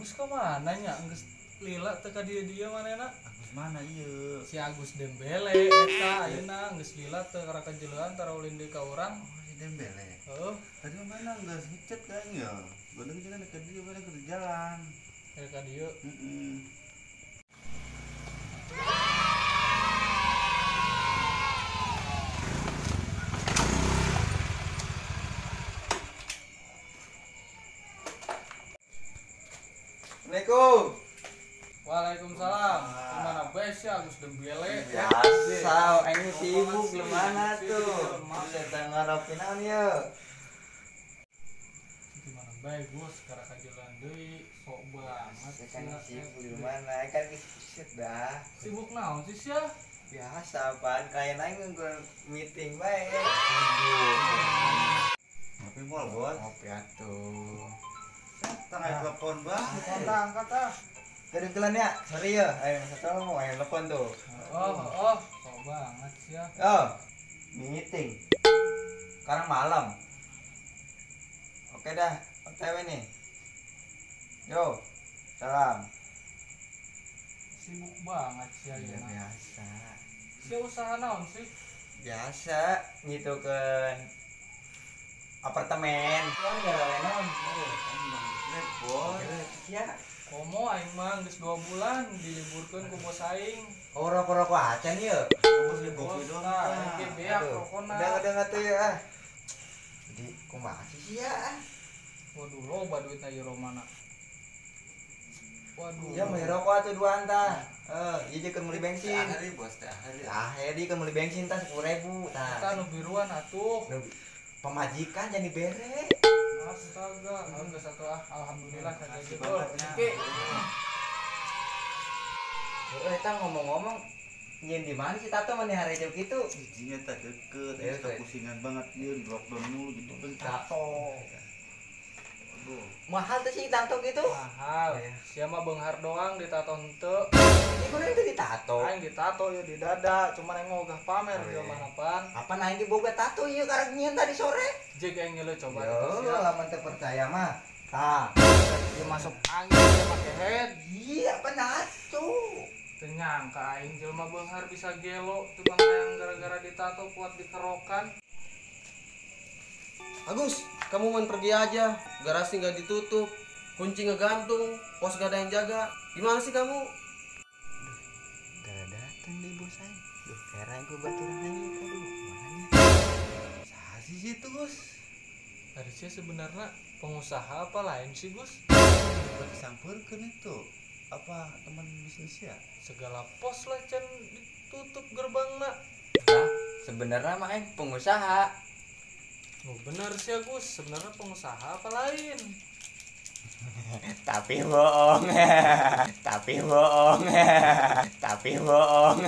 Agus ke mana nya? Geus lila teu ka dia manehna? Agus mana ieu? Si Agus Dembele eta ayeuna geus lila teu ka kajeulean tara ulin deui ka urang. Oh, si Dembele. Heuh, Tadi mana geus ngechat kan ya? Godeng jangan ke dia mana ke jalan. ka dieu. Assalamualaikum. Waalaikumsalam. Gimana bes ya Agus Dembele? Biasa, ini sibuk gimana tuh? Bisa ngarepin naon ya? Gimana bae Gus karena kajeulean deui sok banget. Kan sibuk gimana? Kan kiset dah. Sibuk naon sih sia? Biasa apaan kayak nang meeting bae. Ngopi mall, Bos. Ngopi atuh. Tengah telepon, Bang. Angkat ah. Kedengeran ya? Sorry ya. Ayo satu mau ayo telepon tuh. Oh, sok banget sia. Oh, meeting. Sekarang malam. Oke dah, OTW nih. Yo, salam. Sibuk banget sia Ya ayeuna. biasa. Sia usaha naon sih? Biasa gitu kan apartemen. Kan gara naon? Bos. Ya, Komo aing mah geus 2 bulan diliburkeun ku bos aing. oh rokok-rokok acan ya. Bos li kopi Bos, dong. nah, aing ge beak Aduh, rokona. udah tuh ya. Jadi kumaha sih ya? Waduh, loba duitna ieu romana. Waduh. Ya mau rokok atuh dua anta. Ieu jeung meuli bensin. Hari, Bos, teh hari. Ah, hedi kan meuli bensin tah 10.000 Kita tah. nu biruan atuh. Pemajikan jadi bere. Astaga, geus atuh alhamdulillah kagak Makasih gitu. banget, Oke. Eta ngomong-ngomong nyen di mana sih Tato mani hari jauh gitu? Izinnya tak deket, Ya, kita Teh. pusingan banget dia di lockdown dulu gitu kan. Tato. Aduh. Mahal tuh sih tato gitu. Mahal. Iya. Sia mah beunghar doang ditato henteu. Ini gue itu ditato. Aing ditato ya di dada, cuman aing ngogah pamer Oh, di iya. manapan. Apa naik di boga tato ieu karek nyen tadi sore? Jek aing ngeuleuh coba Yo, atuh sia. lamun teu percaya mah. Tah. Dia masuk angin dia make head. Iya, apa nato? Teu nyangka aing jelema beunghar bisa gelo tukang hayang gara-gara ditato kuat dikerokan. Agus, kamu main pergi aja. Garasi nggak ditutup, kunci ngegantung, pos gak ada yang jaga. Gimana sih kamu? Gara datang deh bos saya. Duh, heran gue baturan aja. Aduh, mana? Saha sih itu, Bos? Harusnya sebenarnya pengusaha apa lain sih Gus? Buat disampeurkeun itu. Apa teman bisnisnya? Segala pos lah can ditutup gerbangna. Nah, sebenarnya mah pengusaha. Oh benar sih Gus, sebenarnya pengusaha apa lain? Tapi bohong. Tapi bohong. Tapi bohong.